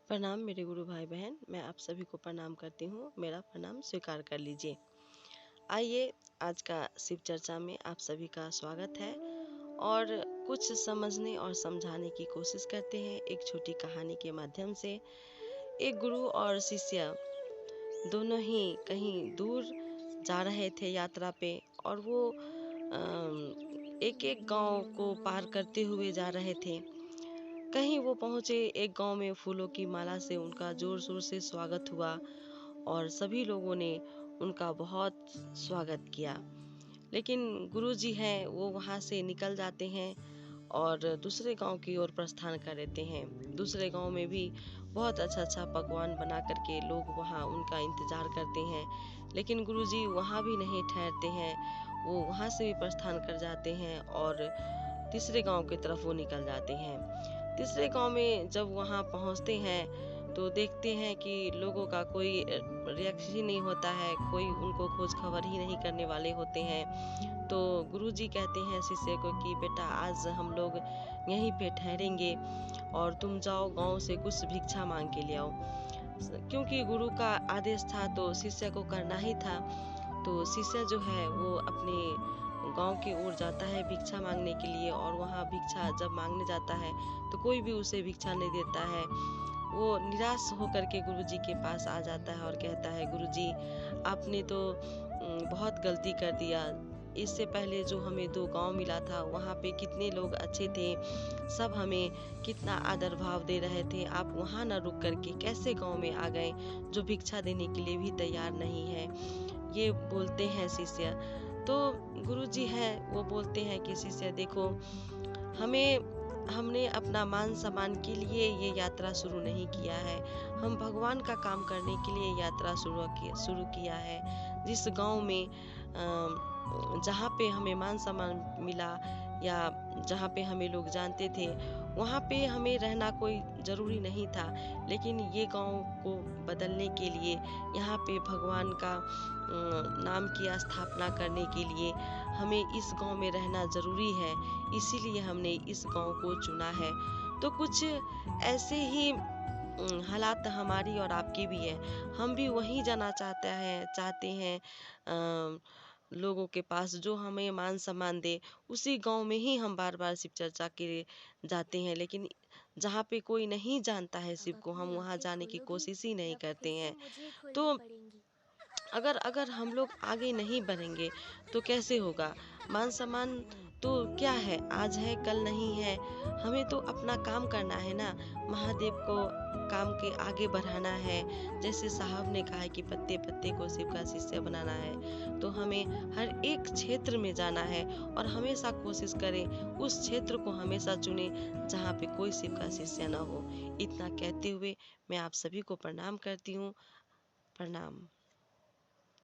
प्रणाम मेरे गुरु भाई बहन, मैं आप सभी को प्रणाम करती हूँ। मेरा प्रणाम स्वीकार कर लीजिए। आइए, आज का शिव चर्चा में आप सभी का स्वागत है और कुछ समझने और समझाने की कोशिश करते हैं एक छोटी कहानी के माध्यम से। एक गुरु और शिष्य दोनों ही कहीं दूर जा रहे थे यात्रा पे, और वो एक एक गांव को पार करते हुए जा रहे थे। कहीं वो पहुंचे एक गांव में, फूलों की माला से उनका जोर शोर से स्वागत हुआ और सभी लोगों ने उनका बहुत स्वागत किया। लेकिन गुरुजी हैं वो वहां से निकल जाते हैं और दूसरे गांव की ओर प्रस्थान कर देते हैं। दूसरे गांव में भी बहुत अच्छा अच्छा पकवान बना करके लोग वहां उनका इंतजार करते हैं, लेकिन गुरुजी वहां भी नहीं ठहरते हैं। वो वहां से भी प्रस्थान कर जाते हैं और तीसरे गांव की तरफ वो निकल जाते हैं। तीसरे गांव में जब वहां पहुंचते हैं तो देखते हैं कि लोगों का कोई रिएक्शन ही नहीं होता है, कोई उनको खोज खबर ही नहीं करने वाले होते हैं। तो गुरुजी कहते हैं शिष्य को कि बेटा, आज हम लोग यहीं पे ठहरेंगे और तुम जाओ गांव से कुछ भिक्षा मांग के ले आओ। क्योंकि गुरु का आदेश था तो शिष्य को करना ही था। तो शिष्य जो है वो अपने गांव की ओर जाता है भिक्षा मांगने के लिए, और वहाँ भिक्षा जब मांगने जाता है तो कोई भी उसे भिक्षा नहीं देता है। वो निराश होकर के गुरुजी के पास आ जाता है और कहता है, गुरुजी आपने तो बहुत गलती कर दिया। इससे पहले जो हमें 2 गांव मिला था वहाँ पे कितने लोग अच्छे थे, सब हमें कितना आदर भाव दे रहे थे। आप वहाँ न रुक करके कैसे गांव में आ गए जो भिक्षा देने के लिए भी तैयार नहीं है। ये बोलते हैं शिष्य। तो गुरुजी हैं वो बोलते हैं कि शिष्य देखो, हमें हमने अपना मान सम्मान के लिए ये यात्रा शुरू नहीं किया है। हम भगवान का काम करने के लिए यात्रा शुरू किया है। जिस गांव में जहाँ पे हमें मान सम्मान मिला या जहाँ पे हमें लोग जानते थे, वहाँ पे हमें रहना कोई ज़रूरी नहीं था। लेकिन ये गांव को बदलने के लिए, यहाँ पे भगवान का नाम की स्थापना करने के लिए हमें इस गांव में रहना ज़रूरी है। इसीलिए हमने इस गांव को चुना है। तो कुछ ऐसे ही हालात हमारी और आपकी भी है। हम भी वहीं जाना चाहते हैं लोगों के पास जो हमें मान सम्मान दे। उसी गांव में ही हम बार बार शिव चर्चा के लिए जाते हैं, लेकिन जहाँ पे कोई नहीं जानता है शिव अब को, हम अपनी वहाँ आँखें जाने की खोलोगी कोशिश ही नहीं या फिर करते से हैं। मुझे खोलनी तो पड़ेंगी? अगर अगर हम लोग आगे नहीं बढ़ेंगे तो कैसे होगा? मान सम्मान तो क्या है, आज है कल नहीं है। हमें तो अपना काम करना है ना, महादेव को काम के आगे बढ़ाना है। जैसे साहब ने कहा है कि पत्ते पत्ते को शिव का शिष्य बनाना है, तो हमें हर एक क्षेत्र में जाना है और हमेशा कोशिश करें उस क्षेत्र को हमेशा चुने जहाँ पे कोई शिव का शिष्य ना हो। इतना कहते हुए मैं आप सभी को प्रणाम करती हूँ। प्रणाम।